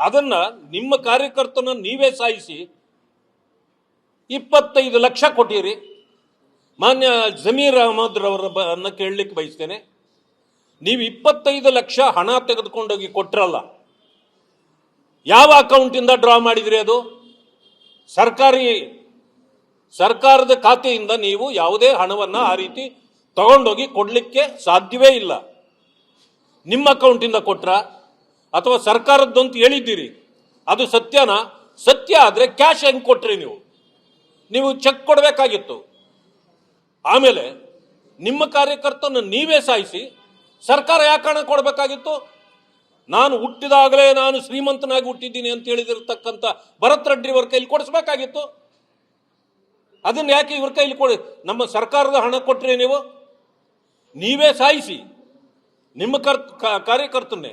ಅದನ್ನ ನಿಮ್ಮ ಕಾರ್ಯಕರ್ತನ ನೀವೇ ಸಾಯಿಸಿ 25 ಲಕ್ಷ ಕೊಟ್ಟಿರಿ. ಮಾನ್ಯ ಜಮೀರ್ ಅಹಮದ್ ರವರನ್ನ ಕೇಳಲಿಕ್ಕೆ ಬಯಸ್ತೇನೆ, ನೀವು 25 ಲಕ್ಷ ಹಣ ತೆಗೆದುಕೊಂಡೋಗಿ ಕೊಟ್ರಲ್ಲ, ಯಾವ ಅಕೌಂಟಿಂದ ಡ್ರಾ ಮಾಡಿದ್ರಿ? ಅದು ಸರ್ಕಾರದ ಖಾತೆಯಿಂದ ನೀವು ಯಾವುದೇ ಹಣವನ್ನು ಆ ರೀತಿ ತಗೊಂಡೋಗಿ ಕೊಡಲಿಕ್ಕೆ ಸಾಧ್ಯವೇ ಇಲ್ಲ. ನಿಮ್ಮ ಅಕೌಂಟಿಂದ ಕೊಟ್ರ ಅಥವಾ ಸರ್ಕಾರದ್ದು ಅಂತ ಹೇಳಿದ್ದೀರಿ, ಅದು ಸತ್ಯನಾ? ಸತ್ಯ ಆದರೆ ಕ್ಯಾಶ್ ಹೆಂಗೆ ಕೊಟ್ರಿ? ನೀವು ಚೆಕ್ ಕೊಡಬೇಕಾಗಿತ್ತು. ಆಮೇಲೆ ನಿಮ್ಮ ಕಾರ್ಯಕರ್ತನ ನೀವೇ ಸಾಯಿಸಿ ಸರ್ಕಾರ ಯಾಕೆ ಹಣ ಕೊಡಬೇಕಾಗಿತ್ತು? ನಾನು ಹುಟ್ಟಿದಾಗಲೇ ನಾನು ಶ್ರೀಮಂತನಾಗಿ ಹುಟ್ಟಿದ್ದೀನಿ ಅಂತ ಹೇಳಿದಿರ್ತಕ್ಕಂಥ ಭರತ್ ರೆಡ್ಡಿ ಅವ್ರ ಕೈಲಿ ಕೊಡಿಸ್ಬೇಕಾಗಿತ್ತು. ಅದನ್ನ ಯಾಕೆ ಇವ್ರ ಕೈಲಿ ಕೊಡಿ? ನಮ್ಮ ಸರ್ಕಾರದ ಹಣ ಕೊಟ್ರಿ ನೀವೇ ಸಾಯಿಸಿ ನಿಮ್ಮ ಕಾರ್ಯಕರ್ತನ್ನೇ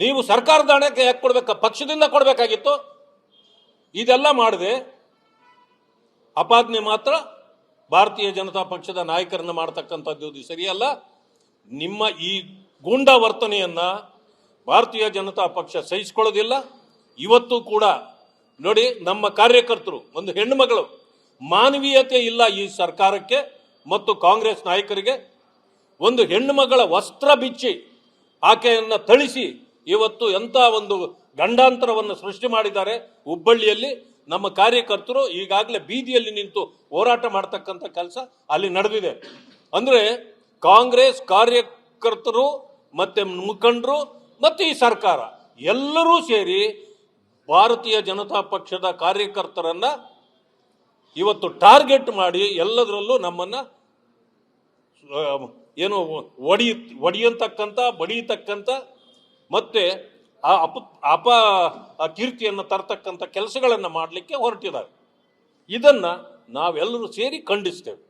ನೀವು ಸರ್ಕಾರದ ಹಣಕ್ಕೆ ಯಾಕೆ ಕೊಡ್ಬೇಕ? ಪಕ್ಷದಿಂದ ಕೊಡಬೇಕಾಗಿತ್ತು. ಇದೆಲ್ಲ ಮಾಡದೆ ಅಪಾದನೆ ಮಾತ್ರ ಭಾರತೀಯ ಜನತಾ ಪಕ್ಷದ ನಾಯಕರನ್ನ ಮಾಡ್ತಕ್ಕಂಥದ್ದು ಸರಿಯಲ್ಲ. ನಿಮ್ಮ ಈ ಗೂಂಡಾ ವರ್ತನೆಯನ್ನ ಭಾರತೀಯ ಜನತಾ ಪಕ್ಷ ಸಹಿಸಿಕೊಳ್ಳೋದಿಲ್ಲ. ಇವತ್ತು ಕೂಡ ನೋಡಿ, ನಮ್ಮ ಕಾರ್ಯಕರ್ತರು, ಒಂದು ಹೆಣ್ಣು ಮಗಳು, ಮಾನವೀಯತೆ ಇಲ್ಲ ಈ ಸರ್ಕಾರಕ್ಕೆ ಮತ್ತು ಕಾಂಗ್ರೆಸ್ ನಾಯಕರಿಗೆ. ಒಂದು ಹೆಣ್ಣು ಮಗಳ ವಸ್ತ್ರ ಬಿಚ್ಚಿ ಆಕೆಯನ್ನು ಥಳಿಸಿ ಇವತ್ತು ಎಂಥ ಒಂದು ಗಂಡಾಂತರವನ್ನು ಸೃಷ್ಟಿ ಮಾಡಿದ್ದಾರೆ. ಹುಬ್ಬಳ್ಳಿಯಲ್ಲಿ ನಮ್ಮ ಕಾರ್ಯಕರ್ತರು ಈಗಾಗಲೇ ಬೀದಿಯಲ್ಲಿ ನಿಂತು ಹೋರಾಟ ಮಾಡ್ತಕ್ಕಂಥ ಕೆಲಸ ಅಲ್ಲಿ ನಡೆದಿದೆ. ಅಂದರೆ ಕಾಂಗ್ರೆಸ್ ಕಾರ್ಯಕರ್ತರು ಮತ್ತೆ ಮುಖಂಡರು ಮತ್ತು ಈ ಸರ್ಕಾರ ಎಲ್ಲರೂ ಸೇರಿ ಭಾರತೀಯ ಜನತಾ ಪಕ್ಷದ ಕಾರ್ಯಕರ್ತರನ್ನ ಇವತ್ತು ಟಾರ್ಗೆಟ್ ಮಾಡಿ ಎಲ್ಲದರಲ್ಲೂ ನಮ್ಮನ್ನ ಏನು ಬಡಿಯತಕ್ಕಂಥ ಮತ್ತೆ ಕೀರ್ತಿಯನ್ನು ತರತಕ್ಕಂಥ ಕೆಲಸಗಳನ್ನು ಮಾಡಲಿಕ್ಕೆ ಹೊರಟಿದ್ದಾರೆ. ಇದನ್ನ ನಾವೆಲ್ಲರೂ ಸೇರಿ ಖಂಡಿಸ್ತೇವೆ.